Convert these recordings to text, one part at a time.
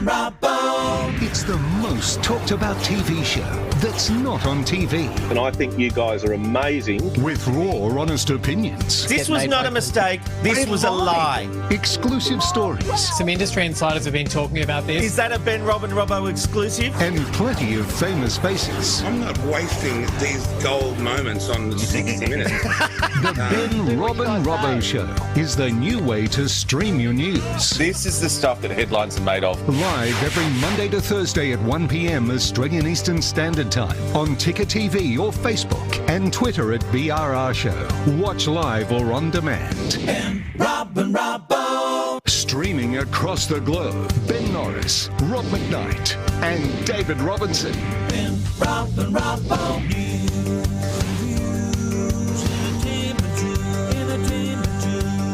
and Robbo. It's the most talked about TV show that's not on TV. And I think you guys are amazing. With raw, honest opinions. This was not a mistake. This was a lie. Exclusive stories. Some industry insiders have been talking about this. Is that a Ben, Rob and Robbo exclusive? And plenty of famous faces. I'm not wasting these gold moments on 60 Minutes. The Ben, Rob and Robbo Show is the new way to stream your news. This is the stuff that headlines are made of. Live every Monday to Thursday at 1 p.m. Australian Eastern Standard Time on Ticker TV or Facebook and Twitter at BRR Show. Watch live or on demand. Ben, Rob and Robbo. Streaming across the globe, Ben Norris, Rob McKnight and David Robinson. Ben, Rob and Robbo.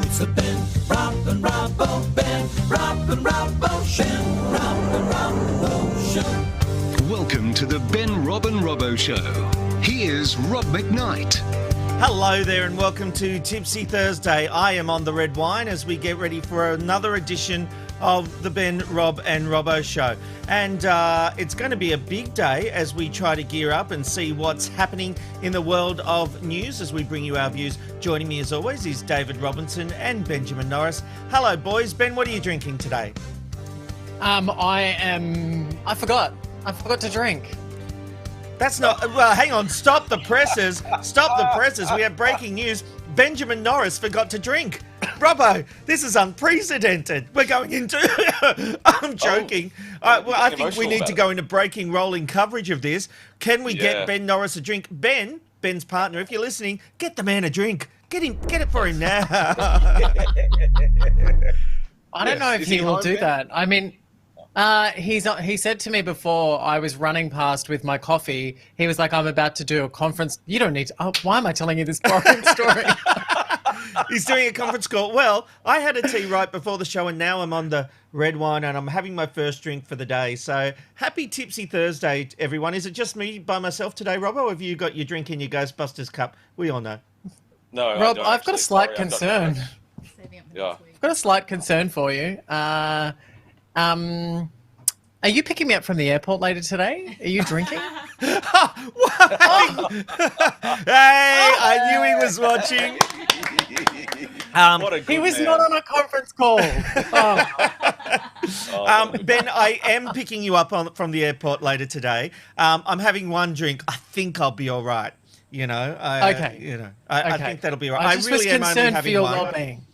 It's the Ben, Rob and Robbo. Ben, Rob and Robbo. Ben, Rob and Robbo Show. Welcome to the Ben, Rob and Robbo Show. Here's Rob McKnight. Hello there and welcome to Tipsy Thursday. I am on the red wine as we get ready for another edition of the Ben, Rob and Robbo Show. And it's going to be a big day as we try to gear up and see what's happening in the world of news as we bring you our views. Joining me as always is David Robinson and Benjamin Norris. Hello boys. Ben, what are you drinking today? I forgot to drink. That's not... Well, hang on. Stop the presses. Stop the presses. We have breaking news. Benjamin Norris forgot to drink. Robbo, this is unprecedented. We're going into... I'm joking. Well, I think we need to go into breaking, rolling coverage of this. Can we get Ben Norris a drink? Ben's partner, if you're listening, get the man a drink. Get it for him now. I don't know if he will do that. I mean... he said to me before I was running past with my coffee, he was like, I'm about to do a conference. You don't need to. Oh, why am I telling you this boring story? He's doing a conference call. Well, I had a tea right before the show and now I'm on the red wine and I'm having my first drink for the day. So happy Tipsy Thursday, everyone. Is it just me by myself today, Robbo, or have you got your drink in your Ghostbusters cup? We all know. No, Rob, I've got a slight concern. Yeah. I've got a slight concern for you. Are you picking me up from the airport later today? Are you drinking? Hey, I knew he was watching. He was not on a conference call. Ben, I am picking you up from the airport later today. I'm having one drink. I think I'll be all right. You know. Okay. You know. I think that'll be all right. I just really was am only concerned for having your one. well-being.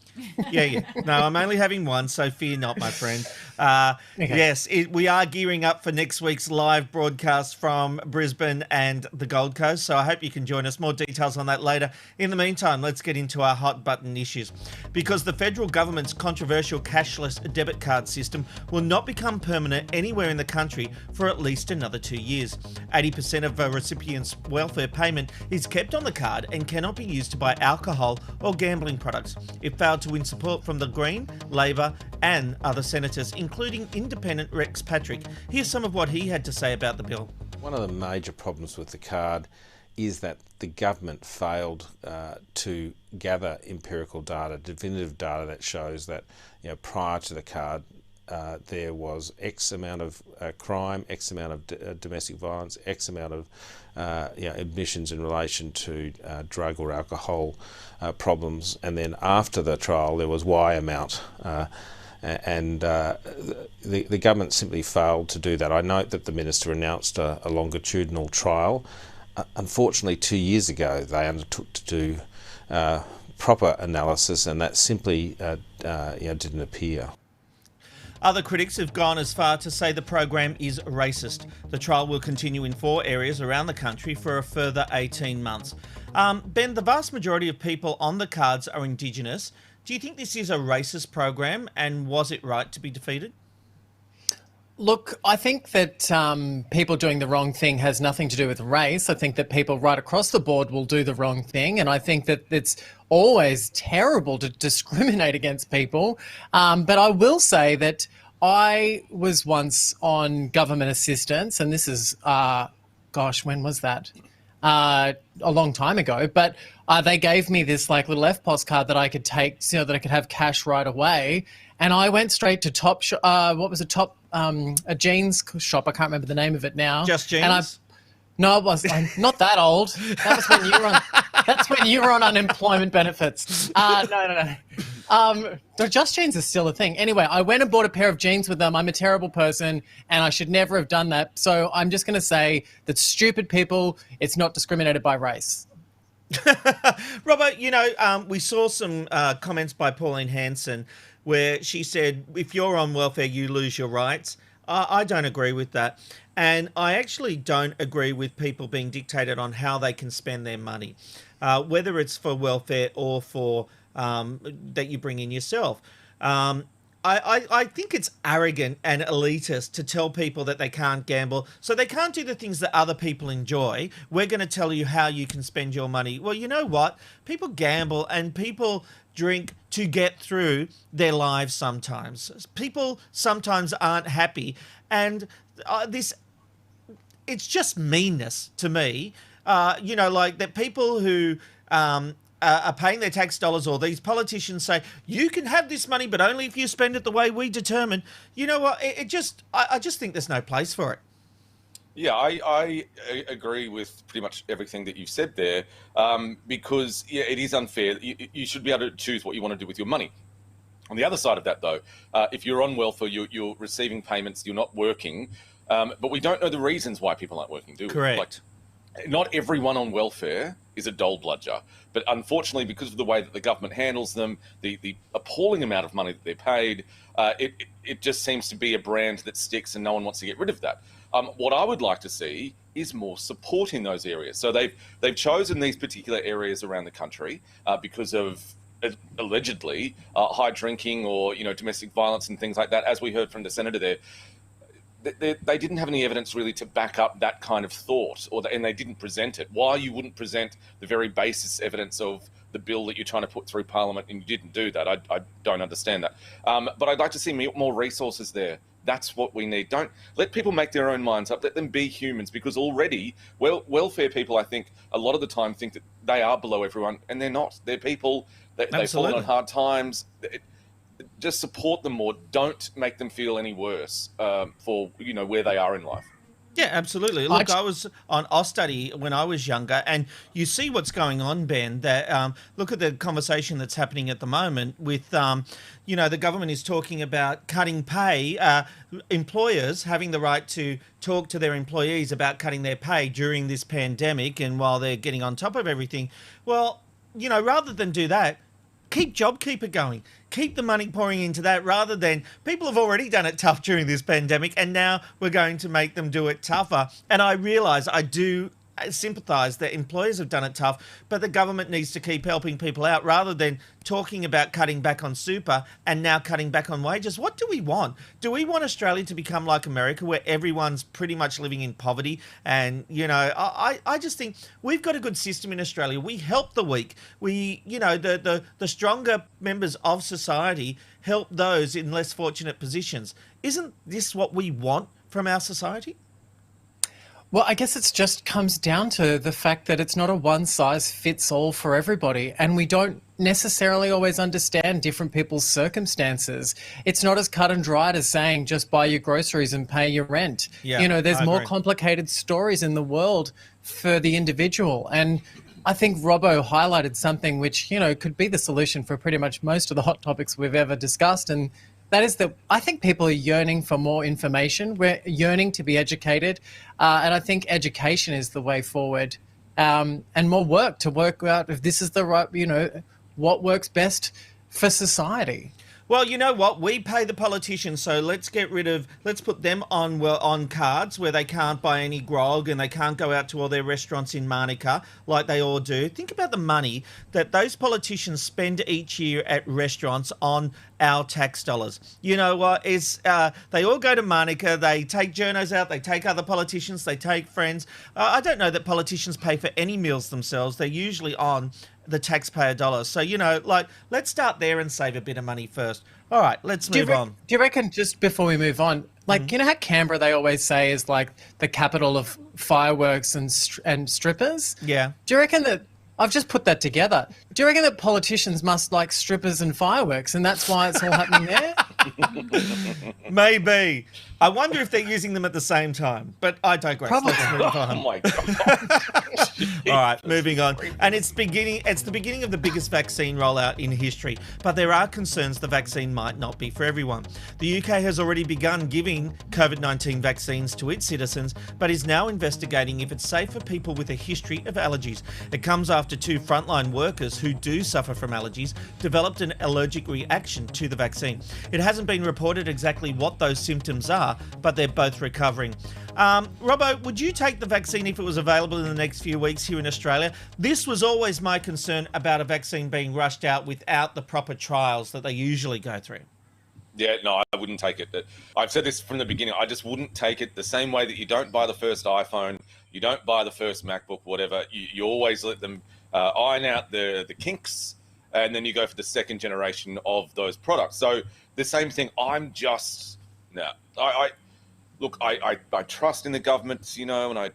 Yeah. No, I'm only having one, so fear not, my friend. Okay. Yes, we are gearing up for next week's live broadcast from Brisbane and the Gold Coast, so I hope you can join us. More details on that later. In the meantime, let's get into our hot button issues. Because the federal government's controversial cashless debit card system will not become permanent anywhere in the country for at least another 2 years. 80% of a recipient's welfare payment is kept on the card and cannot be used to buy alcohol or gambling products. It failed to win support from the Green, Labor and other senators, including independent Rex Patrick. Here's some of what he had to say about the bill. One of the major problems with the card is that the government failed to gather empirical data, definitive data that shows that prior to the card there was X amount of crime, X amount of domestic violence, X amount of admissions in relation to drug or alcohol problems, and then after the trial there was Y amount. The government simply failed to do that. I note that the Minister announced a longitudinal trial. Unfortunately, 2 years ago they undertook to do proper analysis, and that simply didn't appear. Other critics have gone as far to say the program is racist. The trial will continue in 4 areas around the country for a further 18 months. Ben, the vast majority of people on the cards are Indigenous. Do you think this is a racist program, and was it right to be defeated? Look, I think that people doing the wrong thing has nothing to do with race. I think that people right across the board will do the wrong thing, and I think that it's always terrible to discriminate against people. But I will say that I was once on government assistance, and this is, when was that? a long time ago, but they gave me this like little FPOS card that I could take, so that I could have cash right away. And I went straight to a jeans shop. I can't remember the name of it now. Just Jeans? And no, I'm not that old. That was when you were on. That's when you were on unemployment benefits. No. Just Jeans is still a thing. Anyway, I went and bought a pair of jeans with them. I'm a terrible person, and I should never have done that. So I'm just going to say that stupid people, it's not discriminated by race. Robert, we saw some comments by Pauline Hanson where she said, if you're on welfare, you lose your rights. I don't agree with that. And I actually don't agree with people being dictated on how they can spend their money, whether it's for welfare or for that you bring in yourself. I think it's arrogant and elitist to tell people that they can't gamble, so they can't do the things that other people enjoy. We're going to tell you how you can spend your money. Well, you know what? People gamble and people drink to get through their lives sometimes. People sometimes aren't happy, and it's just meanness to me. Like that people who are paying their tax dollars, or these politicians say, you can have this money, but only if you spend it the way we determine. You know what? I just think there's no place for it. Yeah, I agree with pretty much everything that you've said there, because it is unfair. You should be able to choose what you want to do with your money. On the other side of that, though, if you're on welfare, you're receiving payments, you're not working, but we don't know the reasons why people aren't working, do we? Correct. Like, not everyone on welfare is a dole bludger, but unfortunately, because of the way that the government handles them, the appalling amount of money that they're paid, it just seems to be a brand that sticks, and no one wants to get rid of that. What I would like to see is more support in those areas. So they've chosen these particular areas around the country because of allegedly high drinking or domestic violence and things like that. As we heard from the senator there, they didn't have any evidence really to back up that kind of thought, and they didn't present it. Why you wouldn't present the very basis evidence of the bill that you're trying to put through Parliament, and you didn't do that, I don't understand that. But I'd like to see more resources there. That's what we need. Don't let people make their own minds up. Let them be humans, because already welfare people, I think, a lot of the time think that they are below everyone, and they're not. They're people. They fall on hard times. Just support them more. Don't make them feel any worse for where they are in life. Yeah, absolutely. Look, I was on Austudy when I was younger, and you see what's going on, Ben. That look at the conversation that's happening at the moment with, the government is talking about cutting pay, employers having the right to talk to their employees about cutting their pay during this pandemic and while they're getting on top of everything. Well, rather than do that, keep JobKeeper going. Keep the money pouring into that, rather than people have already done it tough during this pandemic, and now we're going to make them do it tougher. And I realise I do sympathise that employers have done it tough, but the government needs to keep helping people out rather than talking about cutting back on super and now cutting back on wages. What do we want? Do we want Australia to become like America, where everyone's pretty much living in poverty? And, I just think we've got a good system in Australia. We help the weak. We, the stronger members of society help those in less fortunate positions. Isn't this what we want from our society? Well, I guess it just comes down to the fact that it's not a one-size-fits-all for everybody, and we don't necessarily always understand different people's circumstances. It's not as cut and dried as saying just buy your groceries and pay your rent. Yeah, there's more complicated stories in the world for the individual, and I think Robbo highlighted something which, could be the solution for pretty much most of the hot topics we've ever discussed, and that is that I think people are yearning for more information. We're yearning to be educated, and I think education is the way forward, and more work to work out if this is the right, what works best for society. Well, you know what? We pay the politicians, so let's put them on cards where they can't buy any grog and they can't go out to all their restaurants in Manuka like they all do. Think about the money that those politicians spend each year at restaurants on our tax dollars. You know what? They all go to Manuka, they take journos out, they take other politicians, they take friends. I don't know that politicians pay for any meals themselves. They're usually on the taxpayer dollars. So, let's start there and save a bit of money first. All right, let's move on. Do you reckon, just before we move on, you know how Canberra, they always say, is like the capital of fireworks and strippers? Yeah. Do you reckon that, I've just put that together, do you reckon that politicians must like strippers and fireworks and that's why it's all happening there? Maybe. I wonder if they're using them at the same time, but I digress. Probably. Let's move on. Oh my God. All right, moving on. And it's the beginning of the biggest vaccine rollout in history, but there are concerns the vaccine might not be for everyone. The UK has already begun giving COVID-19 vaccines to its citizens, but is now investigating if it's safe for people with a history of allergies. It comes after 2 frontline workers who do suffer from allergies developed an allergic reaction to the vaccine. It hasn't been reported exactly what those symptoms are, but they're both recovering. Robbo, would you take the vaccine if it was available in the next few weeks here in Australia? This was always my concern about a vaccine being rushed out without the proper trials that they usually go through. Yeah, no, I wouldn't take it. I've said this from the beginning. I just wouldn't take it the same way that you don't buy the first iPhone, you don't buy the first MacBook, whatever. You always let them iron out the kinks, and then you go for the second generation of those products. So the same thing. I trust in the government, and I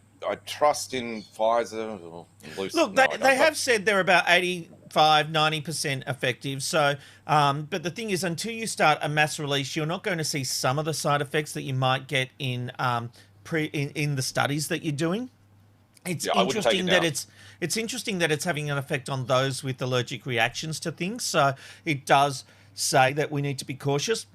trust in Pfizer. Look, they have said they're about 85-90% effective. So, but the thing is, until you start a mass release, you're not going to see some of the side effects that you might get in the studies that you're doing. It's interesting that it's having an effect on those with allergic reactions to things. So it does say that we need to be cautious.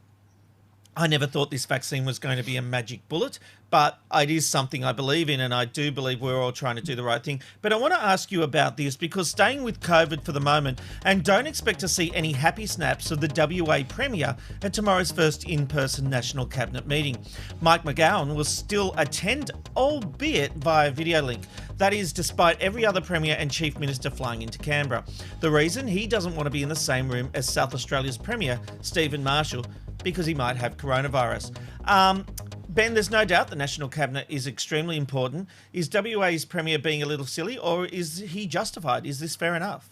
I never thought this vaccine was going to be a magic bullet, but it is something I believe in, and I do believe we're all trying to do the right thing. But I want to ask you about this, because staying with COVID for the moment, and don't expect to see any happy snaps of the WA Premier at tomorrow's first in-person National Cabinet meeting. Mike McGowan will still attend, albeit via video link. That is, despite every other Premier and Chief Minister flying into Canberra. The reason? He doesn't want to be in the same room as South Australia's Premier, Stephen Marshall, because he might have coronavirus. Ben, there's no doubt the National Cabinet is extremely important. Is WA's Premier being a little silly, or is he justified? Is this fair enough?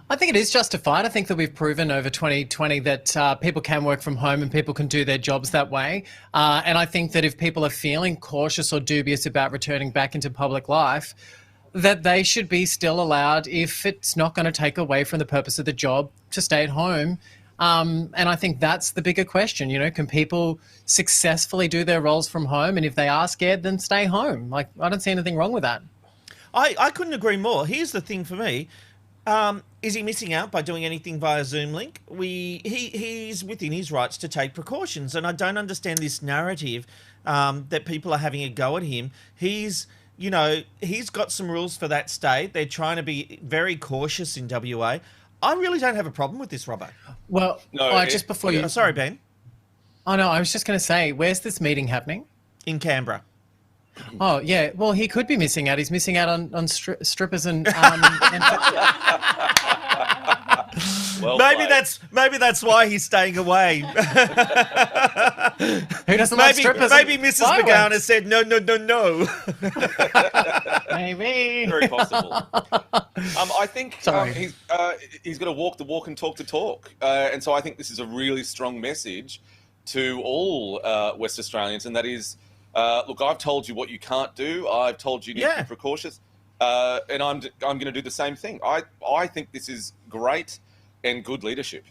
I think it is justified. I think that we've proven over 2020 that people can work from home and people can do their jobs that way. And I think that if people are feeling cautious or dubious about returning back into public life, that they should be still allowed, if it's not going to take away from the purpose of the job, to stay at home. And I think that's the bigger question. Can people successfully do their roles from home? And if they are scared, then stay home. I don't see anything wrong with that. I couldn't agree more. Here's the thing for me. Is he missing out by doing anything via Zoom link? He's within his rights to take precautions. And I don't understand this narrative that people are having a go at him. He's got some rules for that state. They're trying to be very cautious in WA. I really don't have a problem with this, Robbo. Well, just before you... Sorry, Ben. Oh, no, I was just going to say, where's this meeting happening? In Canberra. Oh, yeah. Well, he could be missing out. He's missing out on strippers and... Well maybe played. maybe that's why he's staying away. Who doesn't like strippers? Maybe Mrs. McGowan has said no. Maybe. Very possible. I think he's got to walk the walk and talk the talk. And so I think this is a really strong message to all West Australians, and that is, look, I've told you what you can't do. I've told you to be precautious. And I'm going to do the same thing. I think this is great and good leadership.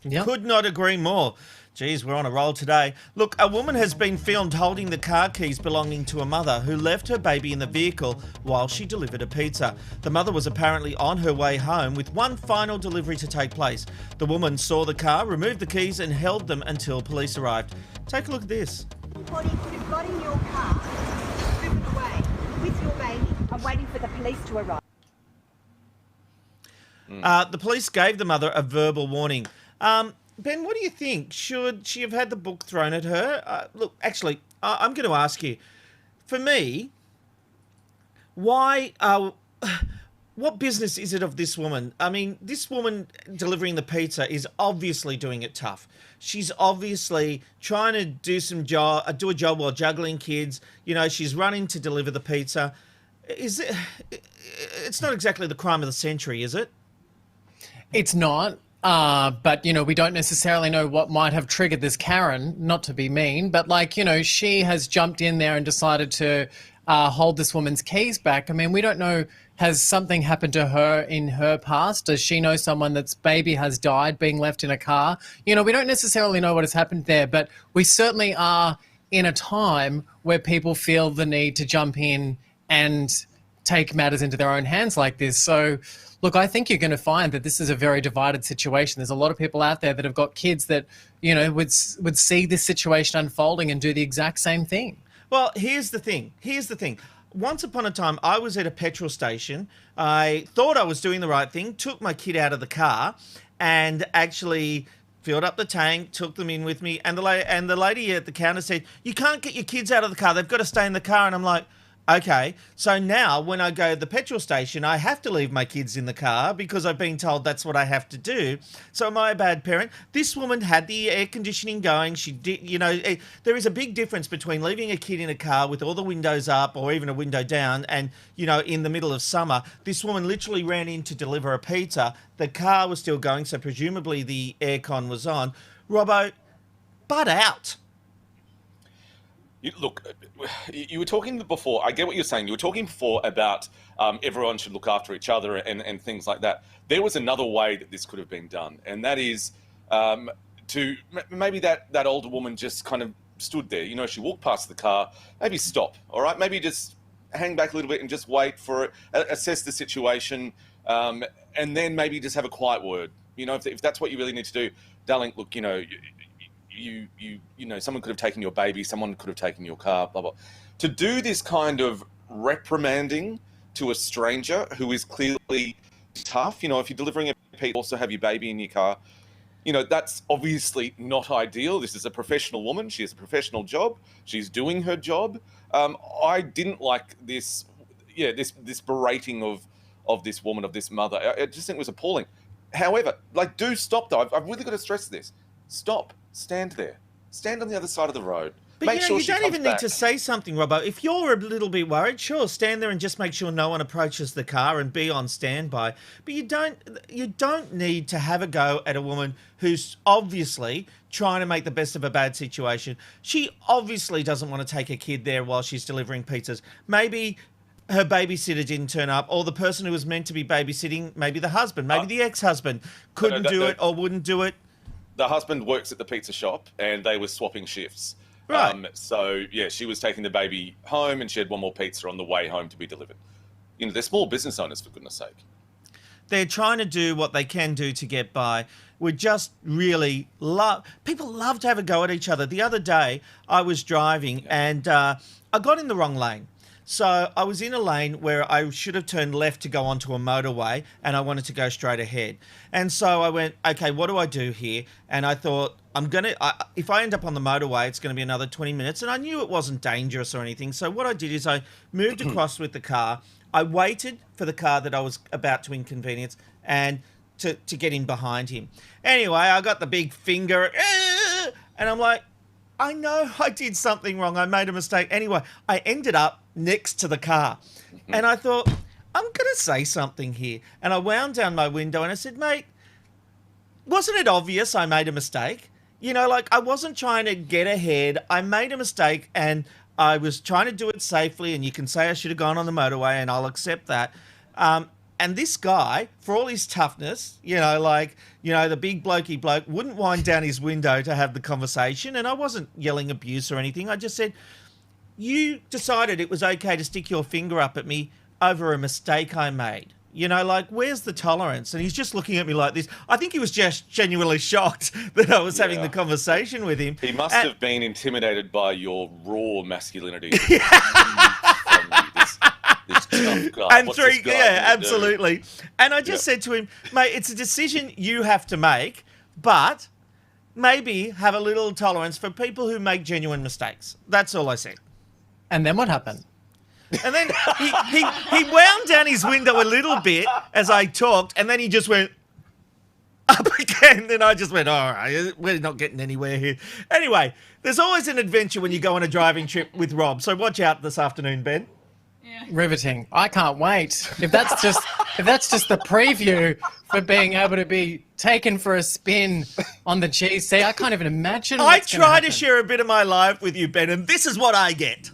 Yep. Could not agree more. Geez, we're on a roll today. Look, a woman has been filmed holding the car keys belonging to a mother who left her baby in the vehicle while she delivered a pizza. The mother was apparently on her way home with one final delivery to take place. The woman saw the car, removed the keys and held them until police arrived. Take a look at this. Body could have got in your car, driven away with your baby. I'm waiting for the police to arrive. The police gave the mother a verbal warning. Ben, what do you think? Should she have had the book thrown at her? Look, actually, I'm going to ask you. For me, why... what business is it of this woman? I mean, this woman delivering the pizza is obviously doing it tough. She's obviously trying to do a job while juggling kids. She's running to deliver the pizza. is it? It's not exactly the crime of the century, is it? It's not. But, we don't necessarily know what might have triggered this Karen, not to be mean, but she has jumped in there and decided to hold this woman's keys back. I mean, we don't know, has something happened to her in her past? Does she know someone that's baby has died being left in a car? We don't necessarily know what has happened there, but we certainly are in a time where people feel the need to jump in and take matters into their own hands like this. So, look, I think you're going to find that this is a very divided situation. There's a lot of people out there that have got kids that, would see this situation unfolding and do the exact same thing. Well, here's the thing. Once upon a time, I was at a petrol station. I thought I was doing the right thing, took my kid out of the car and actually filled up the tank, took them in with me. And the lady at the counter said, "You can't get your kids out of the car. They've got to stay in the car." And I'm like, okay, so now when I go to the petrol station, I have to leave my kids in the car because I've been told that's what I have to do. So am I a bad parent? This woman had the air conditioning going. She did, there is a big difference between leaving a kid in a car with all the windows up or even a window down and, in the middle of summer. This woman literally ran in to deliver a pizza. The car was still going, so presumably the aircon was on. Robbo, butt out. Look, you were talking before, I get what you're saying, you were talking before about everyone should look after each other and things like that. There was another way that this could have been done, and that is to maybe that older woman just kind of stood there, she walked past the car, maybe stop, all right? Maybe just hang back a little bit and just wait for it, assess the situation, and then maybe just have a quiet word. If that's what you really need to do, darling, look, someone could have taken your baby, someone could have taken your car, blah, blah. To do this kind of reprimanding to a stranger who is clearly tough, if you're delivering a pizza, also have your baby in your car, that's obviously not ideal. This is a professional woman. She has a professional job. She's doing her job. I didn't like this berating of this woman, of this mother. I just think it was appalling. However, do stop, though. I've really got to stress this. Stop. Stand there. Stand on the other side of the road. But you don't even need to say something, Robbo. If you're a little bit worried, sure, stand there and just make sure no one approaches the car and be on standby. But you don't need to have a go at a woman who's obviously trying to make the best of a bad situation. She obviously doesn't want to take a kid there while she's delivering pizzas. Maybe her babysitter didn't turn up, or the person who was meant to be babysitting, maybe the husband, maybe the ex-husband, couldn't do it or wouldn't do it. The husband works at the pizza shop and they were swapping shifts. Right. She was taking the baby home and she had one more pizza on the way home to be delivered. They're small business owners, for goodness sake. They're trying to do what they can do to get by. We just really people love to have a go at each other. The other day, I was driving and I got in the wrong lane. So I was in a lane where I should have turned left to go onto a motorway and I wanted to go straight ahead. And so I went, okay, what do I do here? And I thought, if I end up on the motorway, it's going to be another 20 minutes. And I knew it wasn't dangerous or anything. So what I did is I moved across with the car. I waited for the car that I was about to inconvenience and to get in behind him. Anyway, I got the big finger and I'm like, I know I did something wrong. I made a mistake. Anyway, I ended up next to the car. And I thought, I'm going to say something here. And I wound down my window and I said, mate, wasn't it obvious I made a mistake? I wasn't trying to get ahead. I made a mistake and I was trying to do it safely. And you can say I should have gone on the motorway and I'll accept that. And this guy, for all his toughness, the big blokey bloke, wouldn't wind down his window to have the conversation. And I wasn't yelling abuse or anything. I just said, you decided it was okay to stick your finger up at me over a mistake I made. Where's the tolerance? And he's just looking at me like this. I think he was just genuinely shocked that I was having the conversation with him. He must have been intimidated by your raw masculinity. This tough guy. And absolutely. And I just said to him, mate, it's a decision you have to make, but maybe have a little tolerance for people who make genuine mistakes. That's all I said. And then what happened? And then he wound down his window a little bit as I talked, and then he just went up again. Then I just went, all right, we're not getting anywhere here. Anyway, there's always an adventure when you go on a driving trip with Rob, so watch out this afternoon, Ben. Riveting. I can't wait. If that's just the preview for being able to be taken for a spin on the GC, I can't even imagine. I try to share a bit of my life with you, Ben, and this is what I get.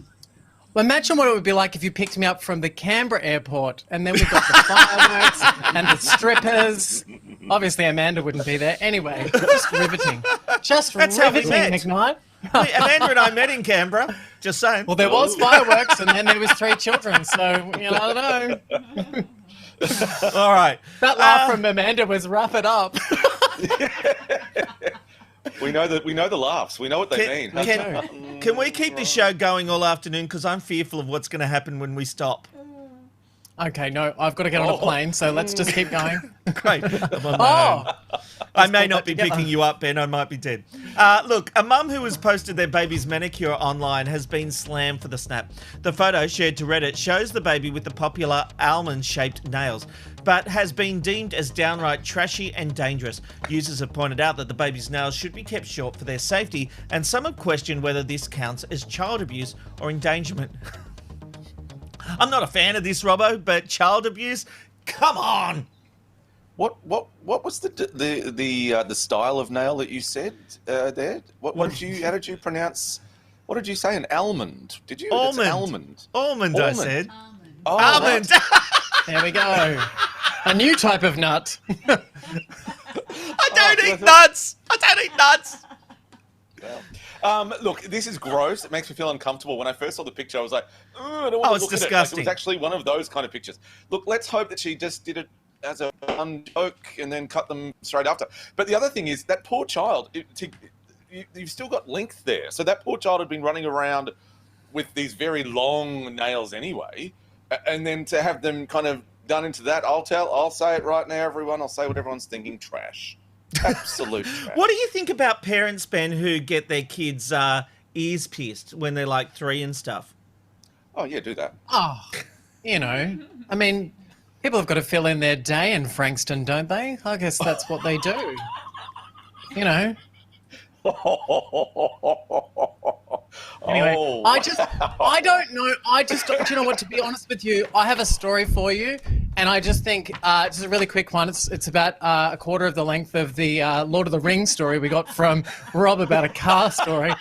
Well, imagine what it would be like if you picked me up from the Canberra airport and then we've got the fireworks and the strippers. Obviously, Amanda wouldn't be there. Anyway, just riveting. That's how we Riveting, met. McKnight. Amanda and I met in Canberra. Just saying. Well, there was fireworks and then there was 3 children, so, I don't know. All right. That laugh from Amanda was wrap it up. We know the laughs. We know what they mean. Can we keep this show going all afternoon? Because I'm fearful of what's going to happen when we stop. Okay, no, I've got to get on a plane, so let's just keep going. Great. I'm on my own. I may not be picking you up, Ben. I might be dead. Look, a mum who has posted their baby's manicure online has been slammed for the snap. The photo shared to Reddit shows the baby with the popular almond-shaped nails, but has been deemed as downright trashy and dangerous. Users have pointed out that the baby's nails should be kept short for their safety, and some have questioned whether this counts as child abuse or endangerment. I'm not a fan of this, Robbo, but child abuse? Come on! What was the style of nail that you said there? How did you pronounce? What did you say? An almond? Did you? Almond. It's almond. Almond, I said. Oh, Almond. There we go. A new type of nut. I don't eat nuts. I don't eat nuts. Look, this is gross. It makes me feel uncomfortable. When I first saw the picture, I was like, I don't want to it's look at disgusting. it. Like, it was actually one of those kind of pictures. Look, let's hope that she just did it as a fun joke and then cut them straight after. But the other thing is that poor child, you've still got length there. So that poor child had been running around with these very long nails anyway, and then to have them kind of done into that, I'll say it right now, everyone. I'll say what everyone's thinking. Trash. Absolute trash. What do you think about parents, Ben, who get their kids' ears pierced when they're like 3 and stuff? Oh, yeah, do that. Oh, I mean, people have got to fill in their day in Frankston, don't they? I guess that's what they do. Anyway, I don't know. Do you know what, to be honest with you, I have a story for you. And I just think, just a really quick one. It's about a quarter of the length of the Lord of the Rings story we got from Rob about a car story.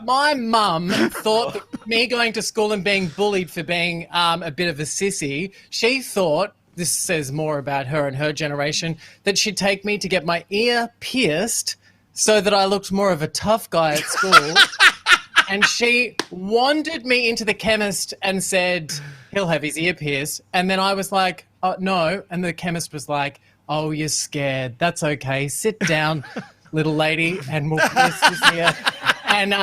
My mum thought that me going to school and being bullied for being a bit of a sissy, she thought, this says more about her and her generation, that she'd take me to get my ear pierced so that I looked more of a tough guy at school. And she wandered me into the chemist and said, he'll have his ear pierced. And then I was like, oh, no. And the chemist was like, oh, you're scared. That's okay. Sit down, little lady, and we'll pierce his ear. And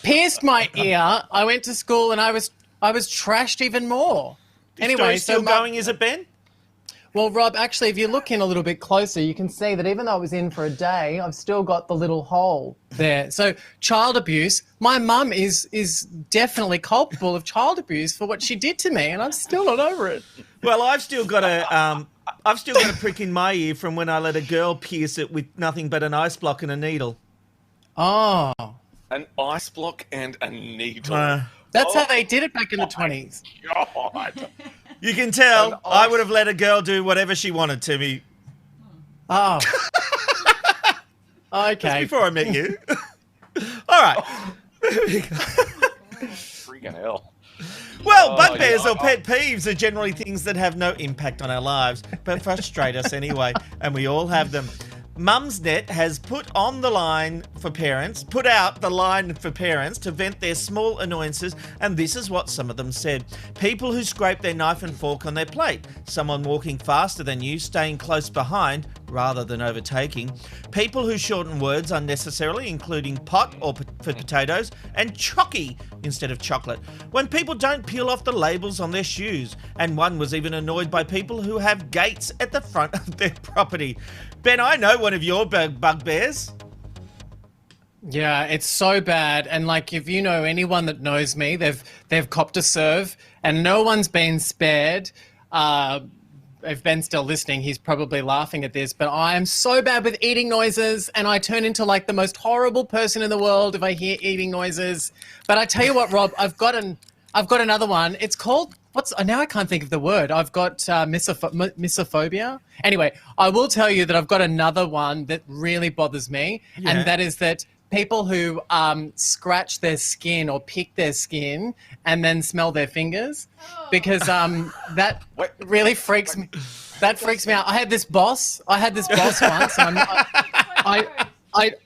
pierced my ear. I went to school and I was trashed even more. Anyway, still going, is it, Ben? Well, Rob, actually, if you look in a little bit closer, you can see that even though I was in for a day, I've still got the little hole there. So child abuse, my mum is definitely culpable of child abuse for what she did to me, and I'm still not over it. Well, I've still got a prick in my ear from when I let a girl pierce it with nothing but an ice block and a needle. Oh. An ice block and a needle. That's how they did it back in the 20s. God. You can tell I would have let a girl do whatever she wanted to me. Oh. Okay. That's before I met you. All right. Freaking hell. Well, bugbears or pet peeves are generally things that have no impact on our lives, but frustrate us anyway, and we all have them. Mumsnet has put out the line for parents to vent their small annoyances, and this is what some of them said. People who scrape their knife and fork on their plate, someone walking faster than you, staying close behind rather than overtaking, people who shorten words unnecessarily, including pot for potatoes, and chocky instead of chocolate, when people don't peel off the labels on their shoes, and one was even annoyed by people who have gates at the front of their property. Ben, I know one of your bugbears. Yeah, it's so bad. And like, if you know anyone that knows me, they've copped a serve, and no one's been spared. if Ben's still listening, he's probably laughing at this, but I am so bad with eating noises, and I turn into like the most horrible person in the world if I hear eating noises. But I tell you what, Rob, I've got another one. It's called now I can't think of the word. I've got misophobia. Anyway, I will tell you that I've got another one that really bothers me, and that is that people who scratch their skin or pick their skin and then smell their fingers, because that really freaks me. That freaks me out. I had this boss once. And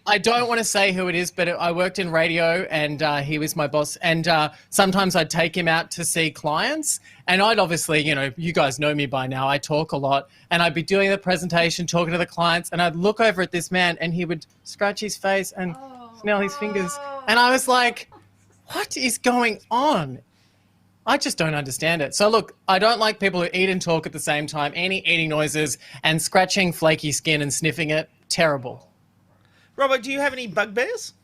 I don't want to say who it is, but I worked in radio, and he was my boss. And sometimes I'd take him out to see clients, and I'd obviously, you guys know me by now. I talk a lot, and I'd be doing the presentation, talking to the clients, and I'd look over at this man, and he would scratch his face and smell his fingers, and I was like, "What is going on?" I just don't understand it. So look, I don't like people who eat and talk at the same time. Any eating noises and scratching flaky skin and sniffing it, terrible. Robert, do you have any bugbears?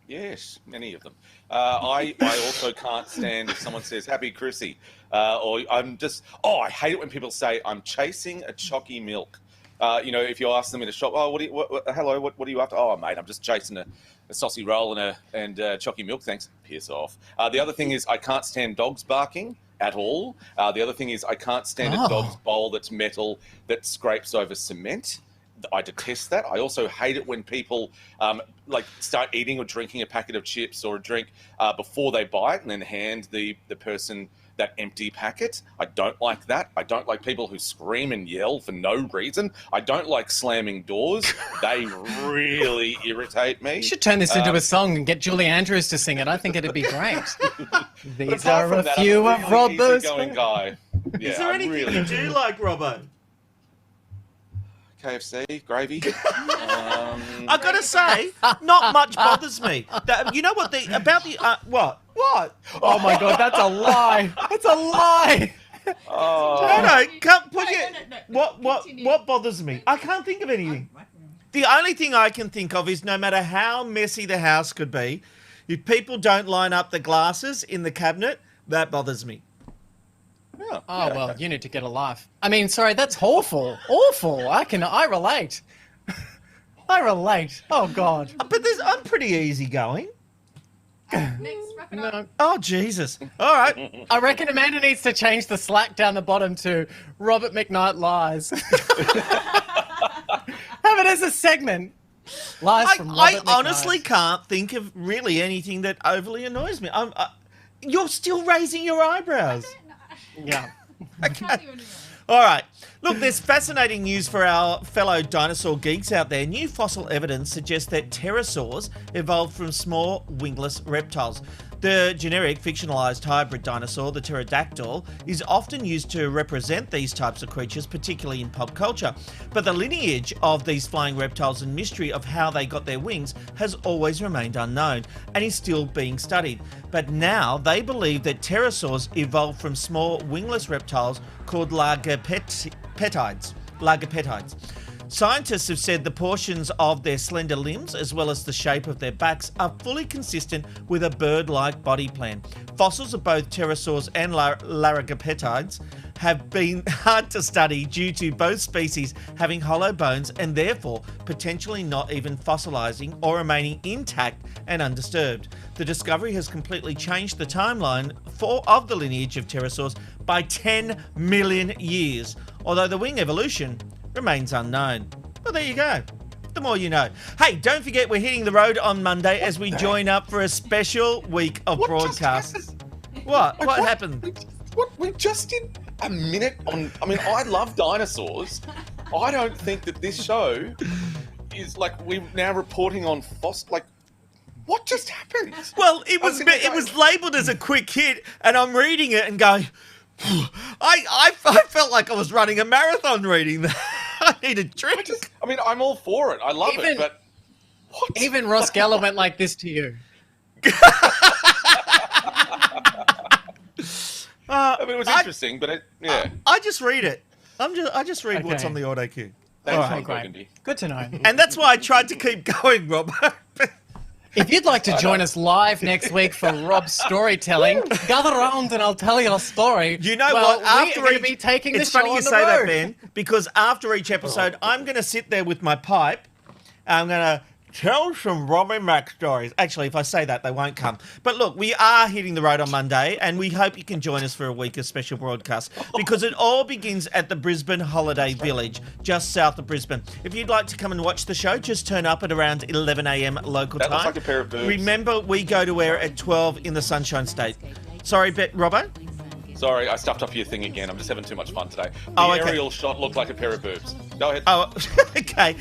Yes, many of them. I also can't stand if someone says "Happy Chrissy," or I hate it when people say "I'm chasing a chocky milk." If you ask them in a shop, hello, what are you after? Oh, mate, I'm just chasing a saucy roll and chocky milk, thanks. Piss off. The other thing is I can't stand dogs barking at all. The other thing is I can't stand a dog's bowl that's metal that scrapes over cement. I detest that. I also hate it when people start eating or drinking a packet of chips or a drink before they buy it and then hand the person that empty packet. I don't like that. I don't like people who scream and yell for no reason. I don't like slamming doors. They really irritate me. You should turn this into a song and get Julie Andrews to sing it. I think it'd be great. These are a few of Robert's. Guy. Yeah, is there anything you do like, Robbo? KFC, gravy. I gotta say, not much bothers me. You know what? What? Oh my God, that's a lie. That's a lie. No, can't put what bothers me? I can't think of anything. The only thing I can think of is no matter how messy the house could be, if people don't line up the glasses in the cabinet, that bothers me. Well, you need to get a life. I mean, sorry, that's awful. Awful. I relate. I relate. Oh, God. But I'm pretty easygoing. Next, wrap it up. No. Oh, Jesus. All right. I reckon Amanda needs to change the Slack down the bottom to Robert McKnight Lies. Have it as a segment. Lies from Robert I McKnight. honestly can't think of really anything that overly annoys me. You're still raising your eyebrows. Yeah. All right. Look, there's fascinating news for our fellow dinosaur geeks out there. New fossil evidence suggests that pterosaurs evolved from small wingless reptiles. The generic fictionalized hybrid dinosaur, the pterodactyl, is often used to represent these types of creatures, particularly in pop culture. But the lineage of these flying reptiles and mystery of how they got their wings has always remained unknown and is still being studied. But now they believe that pterosaurs evolved from small wingless reptiles called lagopetides. Scientists have said the portions of their slender limbs, as well as the shape of their backs, are fully consistent with a bird-like body plan. Fossils of both pterosaurs and lagopetides have been hard to study due to both species having hollow bones and therefore potentially not even fossilizing or remaining intact and undisturbed. The discovery has completely changed the timeline of the lineage of pterosaurs by 10 million years, although the wing evolution remains unknown. Well, there you go. The more you know. Hey, don't forget we're hitting the road on Monday as we join up for a special week of broadcasts. What? What happened? We just did a minute on... I mean, I love dinosaurs. I don't think that this show is like we're now reporting on like, what just happened? Well, it was labelled as a quick hit, and I'm reading it and going... I felt like I was running a marathon reading that. I need a drink. I'm all for it. I love it, but what? Even Ross Geller went like this to you. It was interesting, but yeah. I just read it. I just read what's on the auto cue. Thanks, Great. Good to know. And that's why I tried to keep going, Rob. If you'd like to join us live next week for Rob's storytelling, gather around and I'll tell you a story. You know what? After we're going to be taking the it's show funny on you the say that, road. Ben, because after each episode, I'm going to sit there with my pipe. I'm going to tell some Robbie Mac stories. Actually, if I say that, they won't come. But look, we are hitting the road on Monday, and we hope you can join us for a week of special broadcast, because it all begins at the Brisbane Holiday Village, just south of Brisbane. If you'd like to come and watch the show, just turn up at around 11 a.m. local That time. looks like a pair of boobs. Remember, we go to air at 12 in the Sunshine State. Sorry, Robbo? Sorry, I stuffed up your thing again. I'm just having too much fun today. The Oh, okay. aerial shot looked like a pair of boobs. Go ahead. Oh, okay.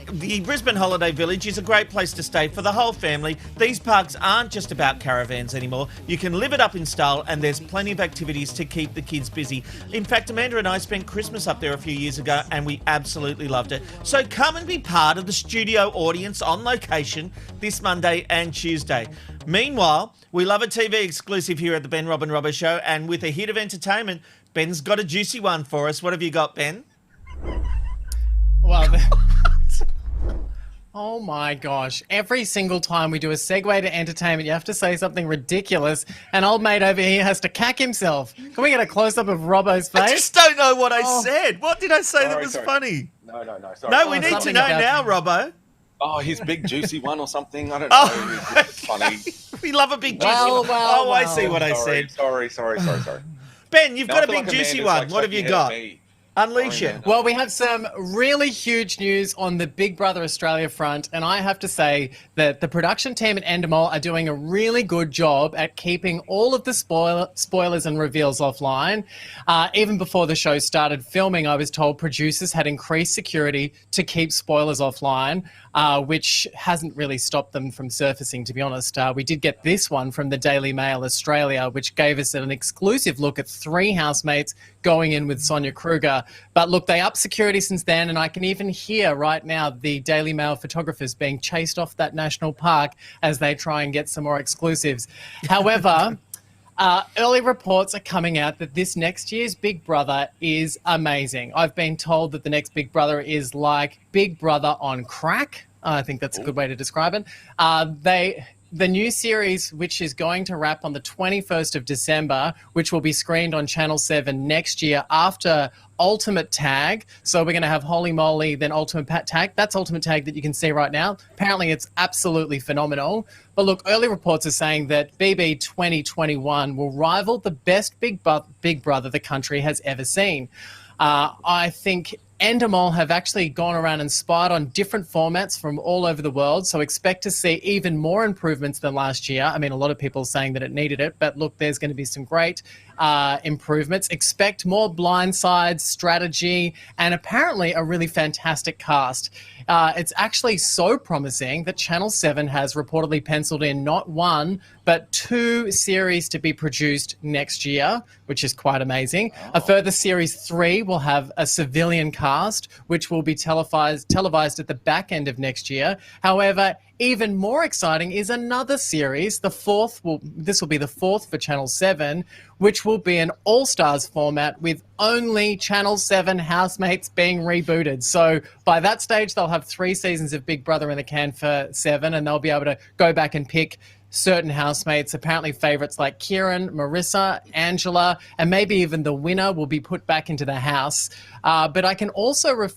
The Brisbane Holiday Village is a great place to stay for the whole family. These parks aren't just about caravans anymore. You can live it up in style, and there's plenty of activities to keep the kids busy. In fact, Amanda and I spent Christmas up there a few years ago, and we absolutely loved it. So come and be part of the studio audience on location this Monday and Tuesday. Meanwhile, we love a TV exclusive here at the Ben, Rob and Robbo Show, and with a hit of entertainment, Ben's got a juicy one for us. What have you got, Ben? Well, oh my gosh. Every single time we do a segue to entertainment, you have to say something ridiculous, and old mate over here has to cack himself. Can we get a close-up of Robbo's face? I just don't know what I said. What did I say that was Sorry. funny? No, sorry. No, we need to something know about now, him. Robbo. Oh, his big juicy one or something. I don't know. Oh, It's funny. We love a big juicy Well, one. well, Oh, I well. see what I Sorry, said. sorry. Ben, you've Now got I a feel big like juicy Amanda's, one. like, What have you stepping ahead got? of me. Unleash Sorry, it. Amanda. Well, we have some really huge news on the Big Brother Australia front, and I have to say that the production team at Endemol are doing a really good job at keeping all of the spoilers and reveals offline. Even before the show started filming, I was told producers had increased security to keep spoilers offline, which hasn't really stopped them from surfacing, to be honest. We did get this one from the Daily Mail Australia, which gave us an exclusive look at 3 housemates going in with Sonia Kruger. But look, they upped security since then, and I can even hear right now the Daily Mail photographers being chased off that national park as they try and get some more exclusives. However, early reports are coming out that this next year's Big Brother is amazing. I've been told that the next Big Brother is like Big Brother on crack. I think that's a good way to describe it. The new series, which is going to wrap on the 21st of December, which will be screened on Channel 7 next year after Ultimate Tag. So we're going to have Holy Moly, then Ultimate Tag. That's Ultimate Tag that you can see right now. Apparently, it's absolutely phenomenal. But look, early reports are saying that BB 2021 will rival the best Big Brother the country has ever seen. I think Endemol have actually gone around and spied on different formats from all over the world, so expect to see even more improvements than last year. I mean, a lot of people are saying that it needed it, but look, there's going to be some great improvements. Expect more blindsides, strategy, and apparently a really fantastic cast. It's actually so promising that Channel 7 has reportedly penciled in not 1, but 2 series to be produced next year, which is quite amazing. A further Series 3 will have a civilian cast, which will be televised at the back end of next year. However, even more exciting is another series. This will be the 4th for Channel 7, which will be an all-stars format with only Channel 7 housemates being rebooted. So by that stage, they'll have 3 seasons of Big Brother in the can for 7, and they'll be able to go back and pick certain housemates, apparently favourites like Kieran, Marissa, Angela, and maybe even the winner will be put back into the house. But I can also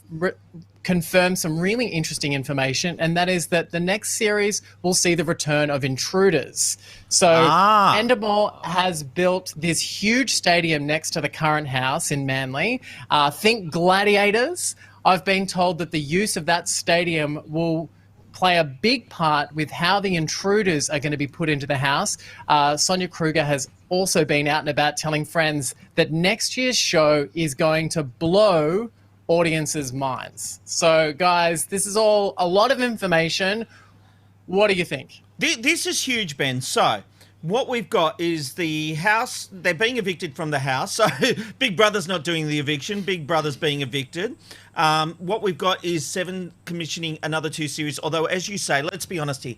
confirm some really interesting information, and that is that the next series will see the return of intruders. So Endemol has built this huge stadium next to the current house in Manly. Think Gladiators. I've been told that the use of that stadium will play a big part with how the intruders are going to be put into the house. Sonia Kruger has also been out and about telling friends that next year's show is going to blow audiences' minds. So, guys, this is all a lot of information. What do you think? This is huge, Ben. So, what we've got is the house. They're being evicted from the house. So, Big Brother's not doing the eviction. Big Brother's being evicted. What we've got is 7 commissioning another 2 series. Although, as you say, let's be honest here.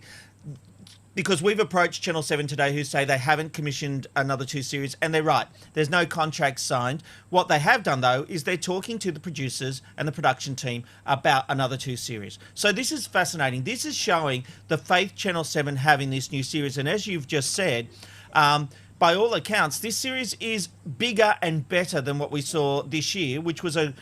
because we've approached Channel 7 today who say they haven't commissioned another 2 series, and they're right. There's no contract signed. What they have done, though, is they're talking to the producers and the production team about another 2 series. So this is fascinating. This is showing the faith Channel 7 have in this new series. And as you've just said, by all accounts, this series is bigger and better than what we saw this year, which was a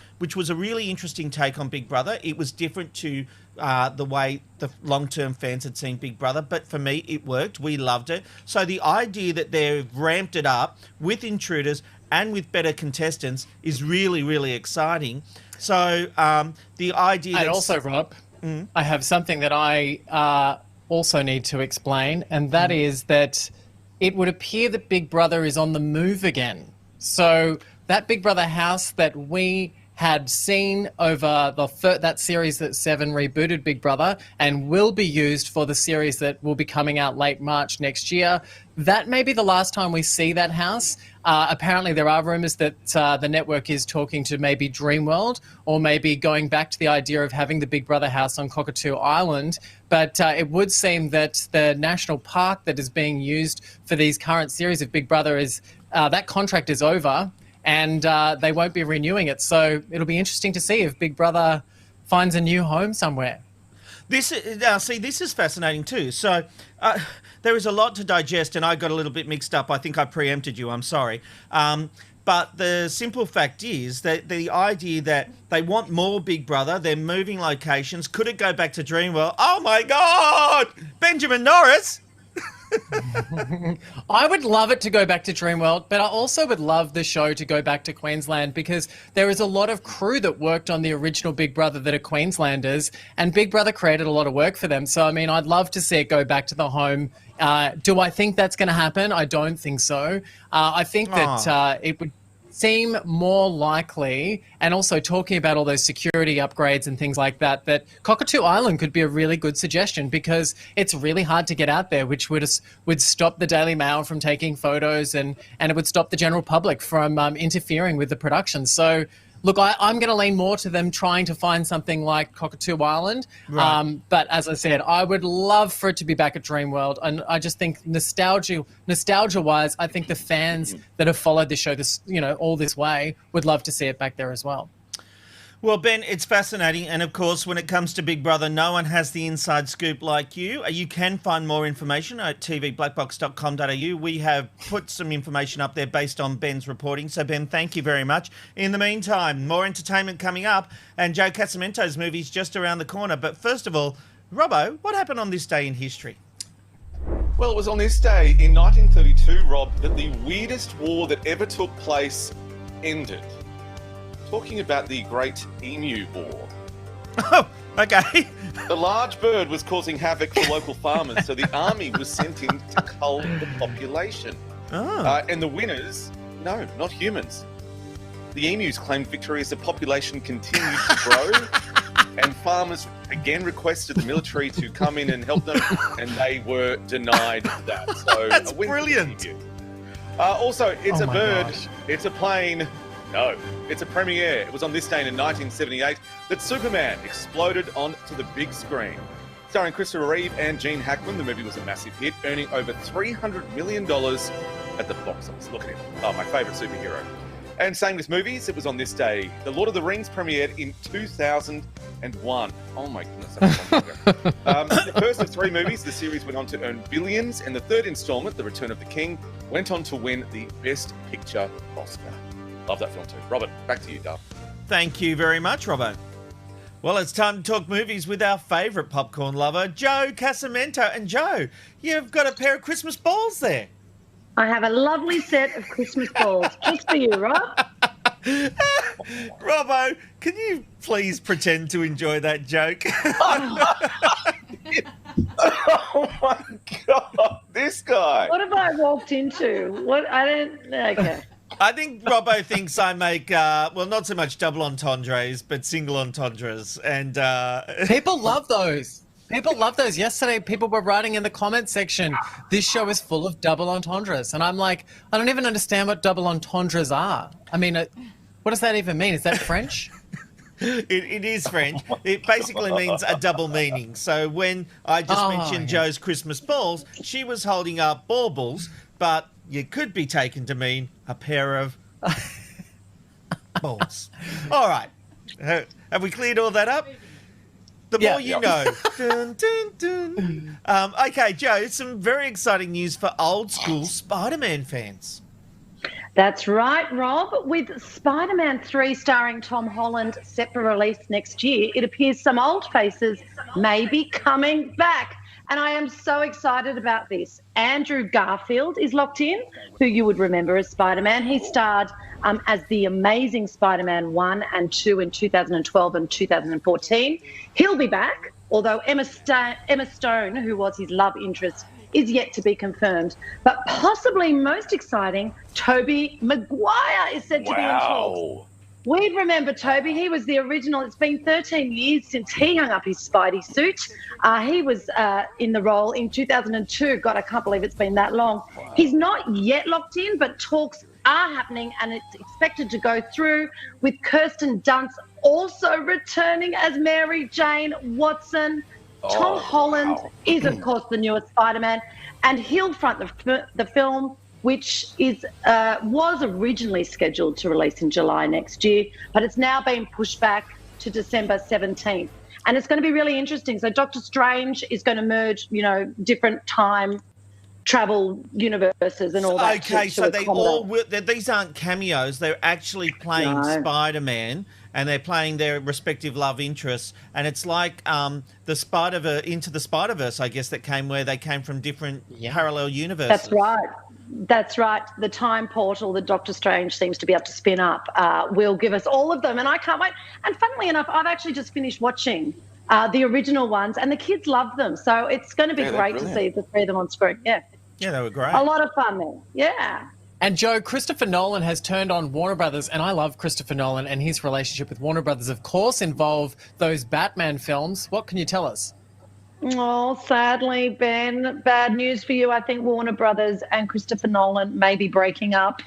really interesting take on Big Brother. It was different to the way the long-term fans had seen Big Brother, but for me, it worked. We loved it. So the idea that they've ramped it up with intruders and with better contestants is really, really exciting. So the idea... And also, Rob, I have something that I also need to explain, and that is that it would appear that Big Brother is on the move again. So that Big Brother house that we had seen over that series that 7 rebooted Big Brother and will be used for the series that will be coming out late March next year, that may be the last time we see that house. Apparently there are rumours that the network is talking to maybe Dreamworld, or maybe going back to the idea of having the Big Brother house on Cockatoo Island. But it would seem that the national park that is being used for these current series of Big Brother is that contract is over, and they won't be renewing it. So it'll be interesting to see if Big Brother finds a new home somewhere. This is fascinating too. So there is a lot to digest, and I got a little bit mixed up. I think I preempted you. I'm sorry. But the simple fact is that the idea that they want more Big Brother, they're moving locations. Could it go back to Dreamworld? Oh my God! Benjamin Norris! I would love it to go back to Dreamworld, but I also would love the show to go back to Queensland, because there is a lot of crew that worked on the original Big Brother that are Queenslanders, and Big Brother created a lot of work for them. So, I mean, I'd love to see it go back to the home. Do I think that's going to happen? I don't think so. I think that it would seem more likely, and also talking about all those security upgrades and things like that, that Cockatoo Island could be a really good suggestion, because it's really hard to get out there, which would stop the Daily Mail from taking photos, and it would stop the general public from interfering with the production. So look, I'm going to lean more to them trying to find something like Cockatoo Island. Right. But as I said, I would love for it to be back at Dreamworld. And I just think nostalgia-wise, I think the fans that have followed this show all this way would love to see it back there as well. Well, Ben, it's fascinating. And of course, when it comes to Big Brother, no one has the inside scoop like you. You can find more information at tvblackbox.com.au. We have put some information up there based on Ben's reporting. So, Ben, thank you very much. In the meantime, more entertainment coming up, and Joe Casamento's movie's just around the corner. But first of all, Robbo, what happened on this day in history? Well, it was on this day in 1932, Rob, that the weirdest war that ever took place ended. Talking about the Great Emu War. Oh, okay. The large bird was causing havoc for local farmers, so the army was sent in to cull the population. And the winners, no, not humans. The emus claimed victory as the population continued to grow, and farmers again requested the military to come in and help them, and they were denied that. So that's brilliant. Also, it's a bird, gosh. It's a plane. No, it's a premiere. It was on this day in 1978 that Superman exploded onto the big screen. Starring Christopher Reeve and Gene Hackman, the movie was a massive hit, earning over $300 million at the box office. Look at him. Oh, my favourite superhero. And same with movies, it was on this day. The Lord of the Rings premiered in 2001. Oh my goodness, that was long ago. The first of 3 movies, the series went on to earn billions, and the third instalment, The Return of the King, went on to win the Best Picture Oscar. Love that film too. Robert, back to you, Dub. Thank you very much, Robbo. Well, it's time to talk movies with our favourite popcorn lover, Joe Casamento. And Joe, you've got a pair of Christmas balls there. I have a lovely set of Christmas balls just for you, Rob. Robbo, can you please pretend to enjoy that joke? Oh my God, this guy. What have I walked into? Okay. I think Robbo thinks I make, not so much double entendres, but single entendres. And people love those. People love those. Yesterday, people were writing in the comment section, this show is full of double entendres. And I'm like, I don't even understand what double entendres are. I mean, what does that even mean? Is that French? It is French. It basically means a double meaning. So when I just mentioned Jo's Christmas balls, she was holding up baubles, but you could be taken to mean a pair of balls. All right. Have we cleared all that up? The more you know. Dun, dun, dun. Okay, Jo, some very exciting news for old school Spider-Man fans. That's right, Rob. With Spider-Man 3 starring Tom Holland set for release next year, it appears some old faces may be coming back. And I am so excited about this. Andrew Garfield is locked in, who you would remember as Spider-Man. He starred as the Amazing Spider-Man 1 and 2 in 2012 and 2014. He'll be back, although Emma Stone, who was his love interest, is yet to be confirmed. But possibly most exciting, Tobey Maguire is said to be in talks. We'd remember Toby. He was the original. It's been 13 years since he hung up his Spidey suit. He was in the role in 2002. God, I can't believe it's been that long. Wow. He's not yet locked in, but talks are happening, and it's expected to go through, with Kirsten Dunst also returning as Mary Jane Watson. Tom Holland is, of course, the newest Spider-Man, and he'll front the film, which was originally scheduled to release in July next year, but it's now been pushed back to December 17th. And it's going to be really interesting. So Doctor Strange is going to merge, different time travel universes and all that. Okay, so these aren't cameos. They're actually playing Spider-Man, and they're playing their respective love interests. And it's like the Into the Spider-Verse, I guess, that they came from different parallel universes. That's right. The time portal that Doctor Strange seems to be able to spin up will give us all of them, and I can't wait. And funnily enough, I've actually just finished watching the original ones, and the kids love them. So it's going to be great to see the three of them on screen. Yeah, they were great. A lot of fun there. Yeah. And Jo, Christopher Nolan has turned on Warner Brothers, and I love Christopher Nolan, and his relationship with Warner Brothers, of course, involve those Batman films. What can you tell us? Oh, sadly, Ben, bad news for you. I think Warner Brothers and Christopher Nolan may be breaking up.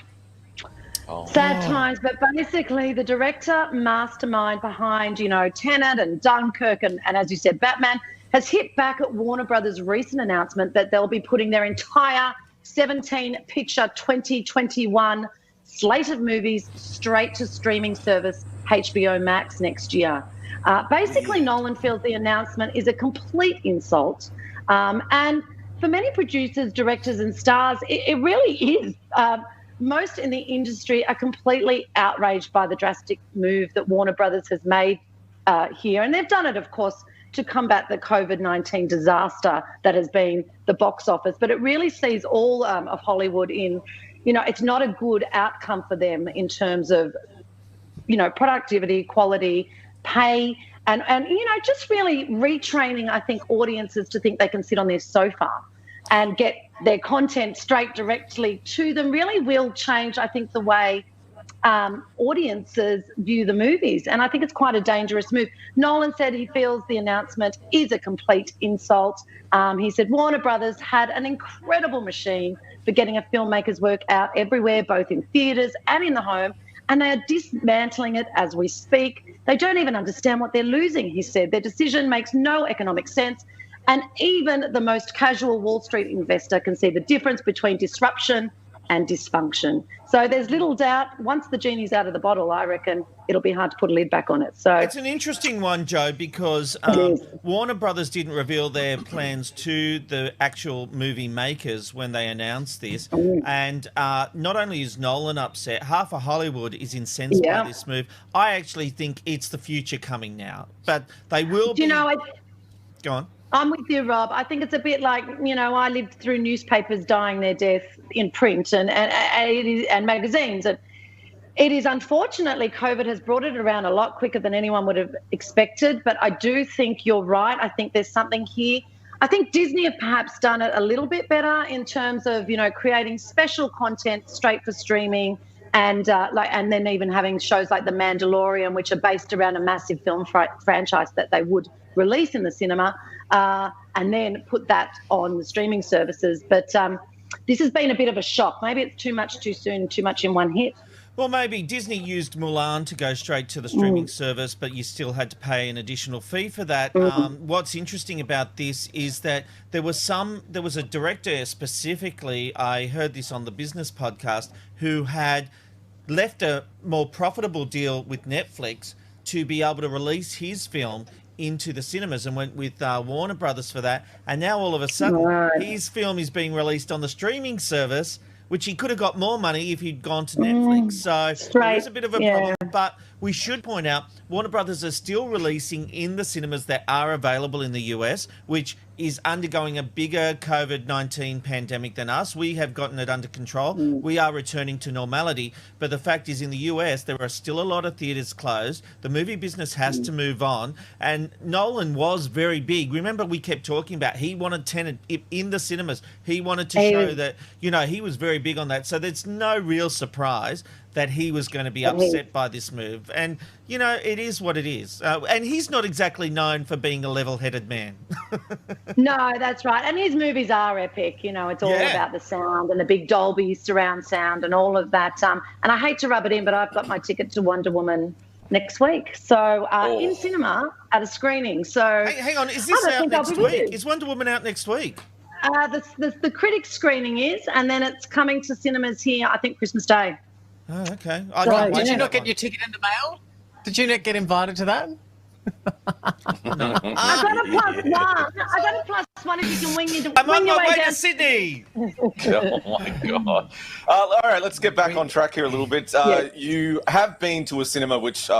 Sad times, but basically the director mastermind behind, Tenet and Dunkirk and as you said, Batman, has hit back at Warner Brothers' recent announcement that they'll be putting their entire 17-picture 2021 slate of movies straight to streaming service HBO Max next year. Basically, Nolan feels the announcement is a complete insult. And for many producers, directors and stars, it really is. Most in the industry are completely outraged by the drastic move that Warner Brothers has made here. And they've done it, of course, to combat the COVID-19 disaster that has been the box office. But it really sees all of Hollywood in, it's not a good outcome for them in terms of, productivity, quality, pay, and just really retraining, I think, audiences to think they can sit on their sofa and get their content straight directly to them really will change, I think, the way audiences view the movies. And I think it's quite a dangerous move. Nolan said he feels the announcement is a complete insult. He said Warner Brothers had an incredible machine for getting a filmmaker's work out everywhere, both in theatres and in the home, and they are dismantling it as we speak. They don't even understand what they're losing, he said. Their decision makes no economic sense, and even the most casual Wall Street investor can see the difference between disruption and dysfunction. So there's little doubt, once the genie's out of the bottle, I reckon it'll be hard to put a lid back on it. So it's an interesting one, Jo, because Warner Brothers didn't reveal their plans to the actual movie makers when they announced this. And not only is Nolan upset, half of Hollywood is incensed by this move. I actually think it's the future coming now. But they will be... Go on. I'm with you, Rob. I think it's a bit like, I lived through newspapers dying their death in print and magazines. And it is, unfortunately, COVID has brought it around a lot quicker than anyone would have expected. But I do think you're right. I think there's something here. I think Disney have perhaps done it a little bit better in terms of, creating special content straight for streaming and then even having shows like The Mandalorian, which are based around a massive film franchise that they would release in the cinema, and then put that on the streaming services. But this has been a bit of a shock. Maybe it's too much too soon, too much in one hit. Well, maybe Disney used Mulan to go straight to the streaming service, but you still had to pay an additional fee for that. What's interesting about this is that there was a director specifically, I heard this on the business podcast, who had left a more profitable deal with Netflix to be able to release his film into the cinemas and went with Warner Brothers for that. And now all of a sudden, his film is being released on the streaming service, which he could have got more money if he'd gone to Netflix. So there is a bit of a problem. But we should point out, Warner Brothers are still releasing in the cinemas that are available in the US, which is undergoing a bigger COVID-19 pandemic than us. We have gotten it under control. We are returning to normality. But the fact is, in the US, there are still a lot of theatres closed. The movie business has to move on. And Nolan was very big. Remember, we kept talking about he wanted Tenet in the cinemas. He wanted to show that, you know, he was very big on that. So there's no real surprise that he was going to be upset by this move. And, you know, it is what it is. And he's not exactly known for being a level-headed man. No, that's right. And his movies are epic. You know, it's all about the sound and the big Dolby surround sound and all of that. And I hate to rub it in, but I've got my ticket to Wonder Woman next week. So in cinema at a screening. So hey, hang on, is this out next week? Is Wonder Woman out next week? The critics screening is, and then it's coming to cinemas here, I think, Christmas Day. Oh, okay. Did you not get your ticket in the mail? Did you not get invited to that? No. I got a +1. I got a +1 if you can wing your I'm on my way down to Sydney. Oh my God. All right, let's get back on track here a little bit. You have been to a cinema which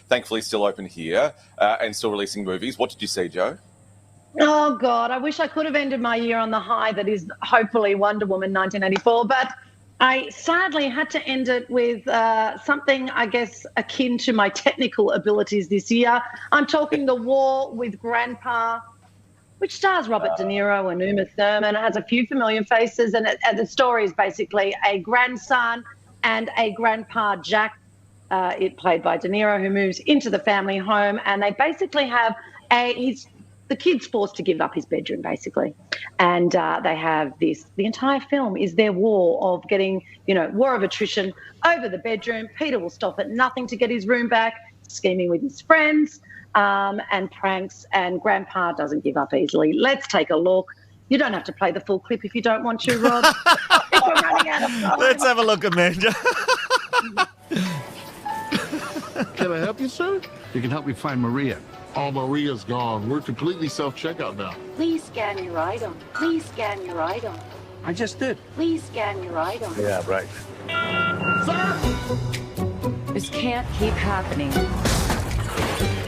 thankfully is still open here and still releasing movies. What did you see, Joe? Oh, God, I wish I could have ended my year on the high that is hopefully Wonder Woman 1984, but I sadly had to end it with something, I guess, akin to my technical abilities this year. I'm talking The War with Grandpa, which stars Robert De Niro and Uma Thurman. It has a few familiar faces, and the story is basically a grandson and a grandpa, Jack, it played by De Niro, who moves into the family home, and they basically have the kid's forced to give up his bedroom, basically. And they have the entire film is their war of getting, war of attrition over the bedroom. Peter will stop at nothing to get his room back, scheming with his friends and pranks, and Grandpa doesn't give up easily. Let's take a look. You don't have to play the full clip if you don't want to, Rob. We're running out of time. Let's have a look, Amanda. Can I help you, sir? You can help me find Maria. Oh, Maria's gone. We're completely self-checkout now. Please scan your item. Please scan your item. I just did. Please scan your item. Yeah, right. Sir! This can't keep happening.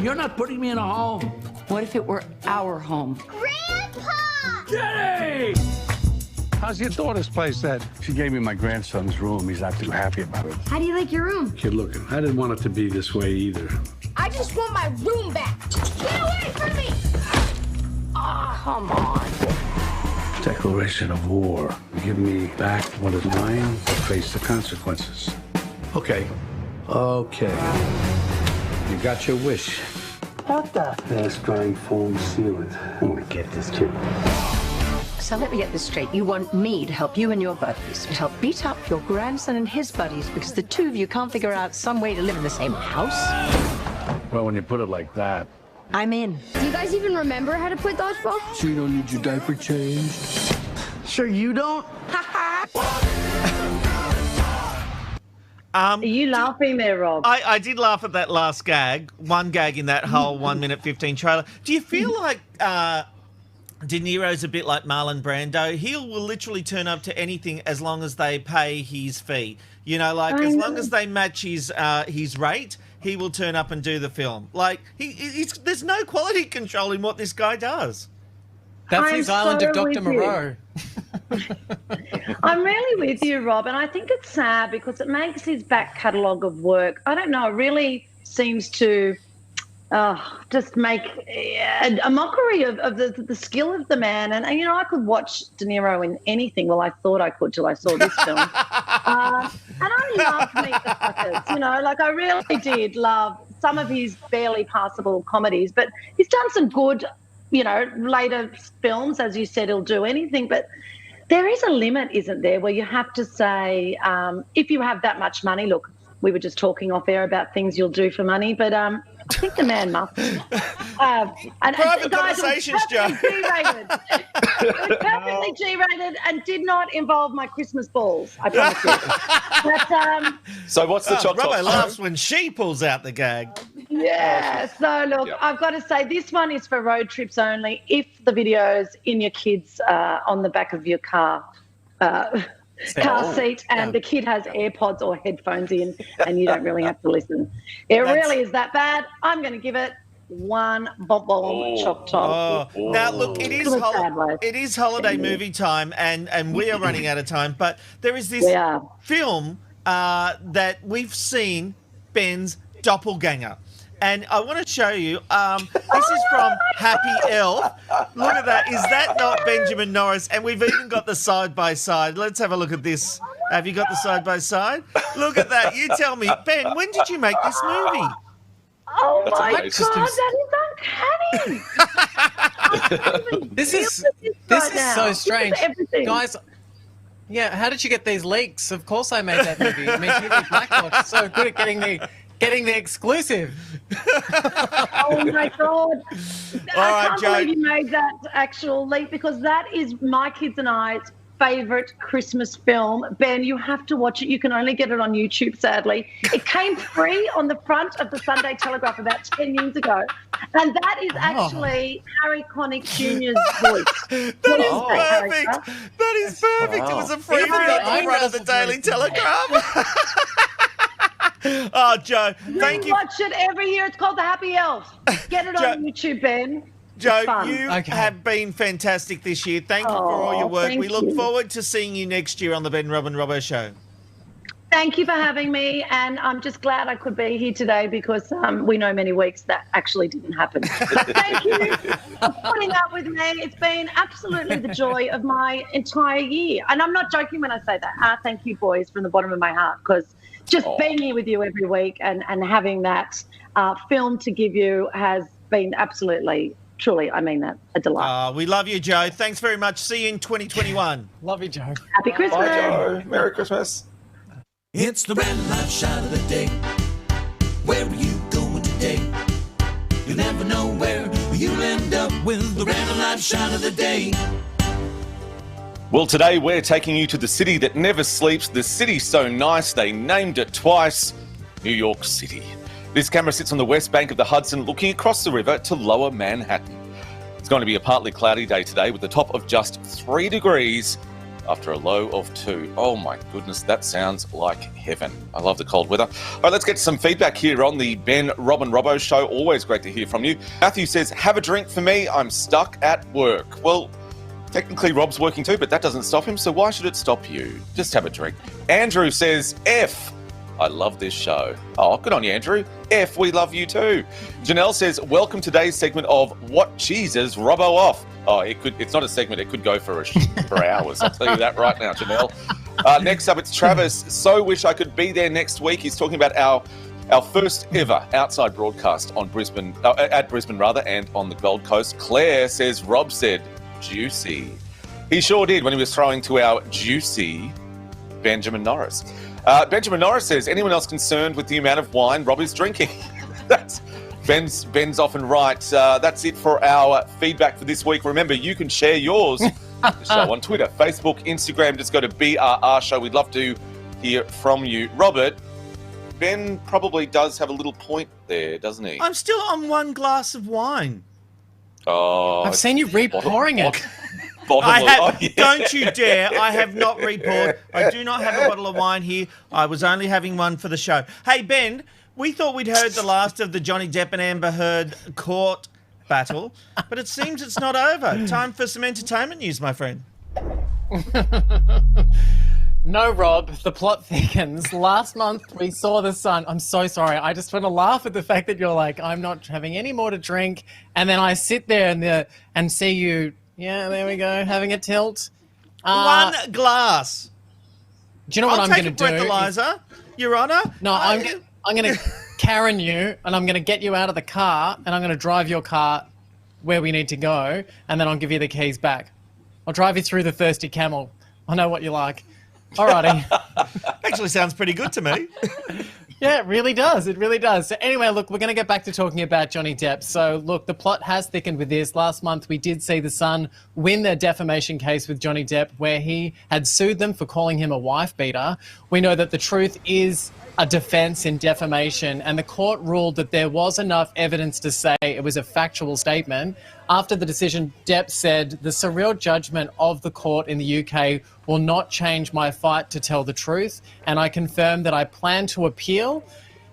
You're not putting me in a home. What if it were our home? Grandpa! Jenny! How's your daughter's place at? She gave me my grandson's room. He's not too happy about it. How do you like your room? Kid looking. I didn't want it to be this way either. I just want my room back. Get away from me! Oh, come on. Declaration of war. Give me back what is mine or face the consequences. Okay. You got your wish. What the? Fast drying foam sealant. I'm gonna get this kid. So let me get this straight. You want me to help you and your buddies to help beat up your grandson and his buddies because the two of you can't figure out some way to live in the same house? Well, when you put it like that. I'm in. Do you guys even remember how to play dodgeball? So you don't need your diaper changed? Sure you don't? Are you laughing there, Rob? I did laugh at that last gag, one gag in that whole 1 minute 15 trailer. Do you feel like De Niro's a bit like Marlon Brando? He will literally turn up to anything as long as they pay his fee. As long as they match his rate, he will turn up and do the film. Like, there's no quality control in what this guy does. That's his island of Dr. Moreau. I'm really with you, Rob, and I think it's sad because it makes his back catalogue of work, I don't know, it really seems to just make a mockery of the skill of the man. And I could watch De Niro in anything. Well, I thought I could till I saw this film. And I loved Meet the Fuckers, I really did love some of his barely passable comedies, but he's done some good, later films. As you said, he'll do anything, but there is a limit, isn't there, where you have to say, if you have that much money, look, we were just talking off air about things you'll do for money, but I think the man must. Private conversations, Joe. G-rated. It was perfectly G-rated and did not involve my Christmas balls, I promise you. But, so what's the Chop Top? Robbo laughs when she pulls out the gag. Yeah, so look, I've got to say this one is for road trips only. If the video's in your kids on the back of your car seat and the kid has AirPods or headphones in and you don't really have to listen. It really is that bad. I'm going to give it one bomb Chop Top. Now, look, it is holiday movie time and we are running out of time, but there is this film that we've seen, Ben's Doppelganger. And I want to show you, this is from Happy Elf. Look at that. Is that not Benjamin Norris? And we've even got the side-by-side. Let's have a look at this. Have you got the side-by-side? Look at that. You tell me. Ben, when did you make this movie? Oh, my God, that is uncanny. This is so strange. Guys, yeah, how did you get these leaks? Of course I made that movie. I mean, TV Black Box is so good at getting the exclusive. Oh, my God. I can't believe you made that actual leap because that is my kids and I's favourite Christmas film. Ben, you have to watch it. You can only get it on YouTube, sadly. It came free on the front of the Sunday Telegraph about 10 years ago. And that is actually Harry Connick Jr.'s voice. That is perfect. That is perfect. Wow. It was a free video on the front of the Daily Telegraph. Oh, Joe, thank you. Watch it every year. It's called The Happy Elf. Get it on YouTube, Ben. Joe, you have been fantastic this year. Thank you for all your work. We look forward to seeing you next year on the Ben, Rob and Robbo Show. Thank you for having me, and I'm just glad I could be here today because we know many weeks that actually didn't happen. Thank you for putting up with me. It's been absolutely the joy of my entire year. And I'm not joking when I say that. Thank you, boys, from the bottom of my heart, because just being here with you every week and having that film to give you has been absolutely, truly, I mean that, a delight. We love you, Joe. Thanks very much. See you in 2021. Love you, Joe. Happy Christmas. Bye, Joe. Merry Christmas. It's the red light shot of the day. Where are you going today? You'll never know where you'll end up with the red light shot of the day. Well, today we're taking you to the city that never sleeps, the city so nice they named it twice, New York City. This camera sits on the west bank of the Hudson looking across the river to lower Manhattan. It's going to be a partly cloudy day today with a top of just 3 degrees after a low of 2. Oh my goodness, that sounds like heaven. I love the cold weather. All right, let's get some feedback here on the Ben, Rob and Robbo Show. Always great to hear from you. Matthew says, have a drink for me. I'm stuck at work. Well, technically Rob's working too, but that doesn't stop him, so why should it stop you? Just have a drink. Andrew says, F. I love this show. Oh, good on you, Andrew. F, we love you too. Janelle says, welcome to today's segment of What Cheeses Robbo Off. Oh, it's not a segment. It could go for hours. I'll tell you that right now, Janelle. Next up, it's Travis. So wish I could be there next week. He's talking about our first ever outside broadcast on Brisbane, at Brisbane and on the Gold Coast. Claire says, Rob said, juicy. He sure did when he was throwing to our juicy Benjamin Norris. Benjamin Norris says, anyone else concerned with the amount of wine Rob is drinking? That's Ben's often right. That's it for our feedback for this week. Remember, you can share yours the show on Twitter, Facebook, Instagram. Just go to BRR Show. We'd love to hear from you. Robert, Ben probably does have a little point there, doesn't he? I'm still on 1 glass of wine. Oh, I've seen you re-pouring it. Don't you dare. I have not re-poured. I do not have a bottle of wine here. I was only having one for the show. Hey, Ben, we thought we'd heard the last of the Johnny Depp and Amber Heard court battle, but it seems it's not over. Time for some entertainment news, my friend. No, Rob, the plot thickens. Last month we saw the sun. I'm so sorry. I just want to laugh at the fact that you're like, I'm not having any more to drink. And then I sit there and see you, yeah, there we go, having a tilt. 1 glass. Do you know what I'm going to do? I'll take a breathalyzer, Your Honour. No, I'm going to Karen you, and I'm going to get you out of the car, and I'm going to drive your car where we need to go, and then I'll give you the keys back. I'll drive you through the Thirsty Camel. I know what you like. Alrighty. Actually sounds pretty good to me. Yeah, it really does. It really does. So anyway, look, we're going to get back to talking about Johnny Depp. So look, the plot has thickened with this. Last month, we did see The Sun win their defamation case with Johnny Depp, where he had sued them for calling him a wife beater. We know that the truth is a defense in defamation, and the court ruled that there was enough evidence to say it was a factual statement. After the decision, Depp said, the surreal judgment of the court in the UK will not change my fight to tell the truth, and I confirm that I plan to appeal,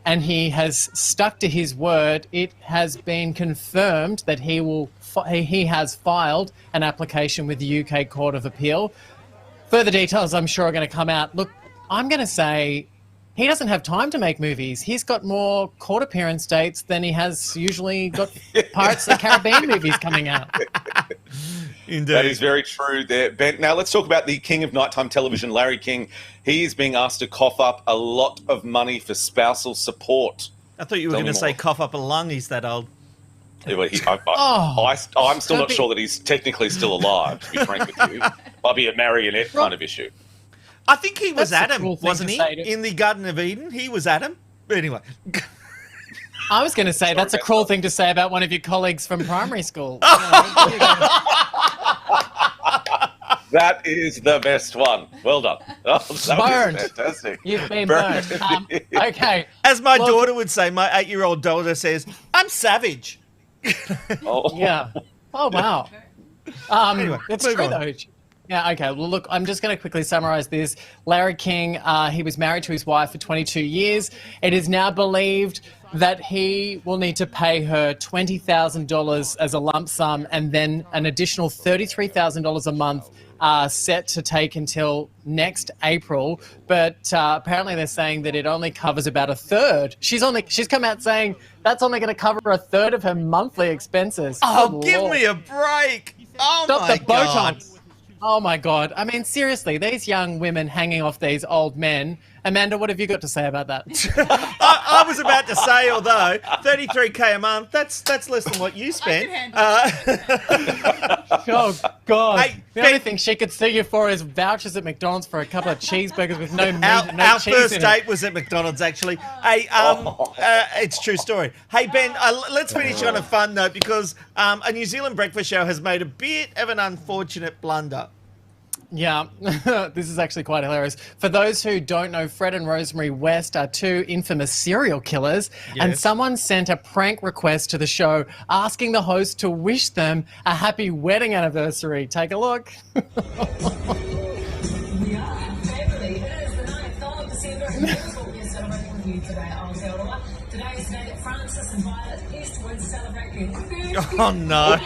and he has stuck to his word. It has been confirmed that he has filed an application with the UK Court of Appeal. Further details, I'm sure, are going to come out. Look, I'm going to say he doesn't have time to make movies. He's got more court appearance dates than he has usually got Pirates of the Caribbean movies coming out. Indeed. That is very true there, Ben. Now let's talk about the king of nighttime television, Larry King. He is being asked to cough up a lot of money for spousal support. I thought you were going to say cough up a lung. He's that old. Yeah, well, I'm still not sure that he's technically still alive, to be frank with you. Might be a marionette kind of issue. I think he was That's a Adam, cool thing wasn't to he? say to- In the Garden of Eden, he was Adam. But anyway. I was going to say, that's a cruel thing to say about one of your colleagues from primary school. That is the best one. Well done. Oh, that was Burned. fantastic. You've been burned. Okay. As my daughter would say, my 8-year-old daughter says, I'm savage. Yeah. Oh, wow. Anyway, it's move true, on. though. Yeah, okay. Well, look, I'm just going to quickly summarise this. Larry King, he was married to his wife for 22 years. It is now believed that he will need to pay her $20,000 as a lump sum and then an additional $33,000 a month set to take until next April. But apparently they're saying that it only covers about a third. She's come out saying that's only going to cover a third of her monthly expenses. Oh, Good give Lord. me a break. Oh, Stop my the God. Botox. Oh, my God. I mean, seriously, these young women hanging off these old men. Amanda, what have you got to say about that? I was about to say, although, $33K a month, that's less than what you spent. Oh, God. Hey, the only thing she could sue you for is vouchers at McDonald's for a couple of cheeseburgers with no meat and no Our cheese first in date it. was at McDonald's, actually. Hey, it's a true story. Hey, Ben, let's finish on a fun note because a New Zealand breakfast show has made a bit of an unfortunate blunder. Yeah, this is actually quite hilarious. For those who don't know, Fred and Rosemary West are two infamous serial killers, and Yes. someone sent a prank request to the show asking the host to wish them a happy wedding anniversary. Take a look. Oh, no.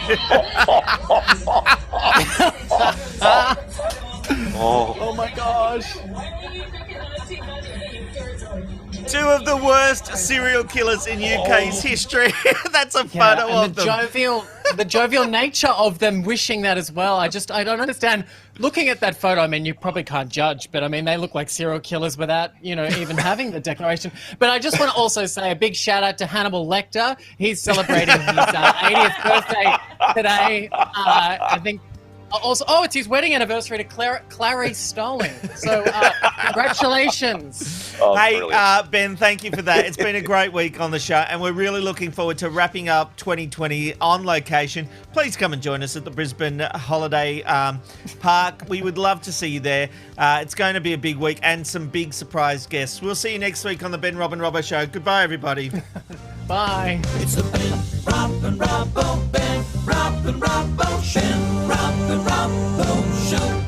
Oh my gosh. Two of the worst serial killers in UK's history. That's a photo and of the them. the jovial nature of them wishing that as well. I don't understand. Looking at that photo, I mean, you probably can't judge, but I mean, they look like serial killers without, even having the declaration. But I just want to also say a big shout out to Hannibal Lecter. He's celebrating his 80th birthday today. I think. Also, it's his wedding anniversary to Clarice Starling. So, congratulations. Hey, Ben, thank you for that. It's been a great week on the show, and we're really looking forward to wrapping up 2020 on location. Please come and join us at the Brisbane Holiday Park. We would love to see you there. It's going to be a big week and some big surprise guests. We'll see you next week on the Ben Robin Robbo Show. Goodbye, everybody. Bye. It's the Ben Robin Robbo, Ben Robin Robbo Show. Ben Robin Robbo Show.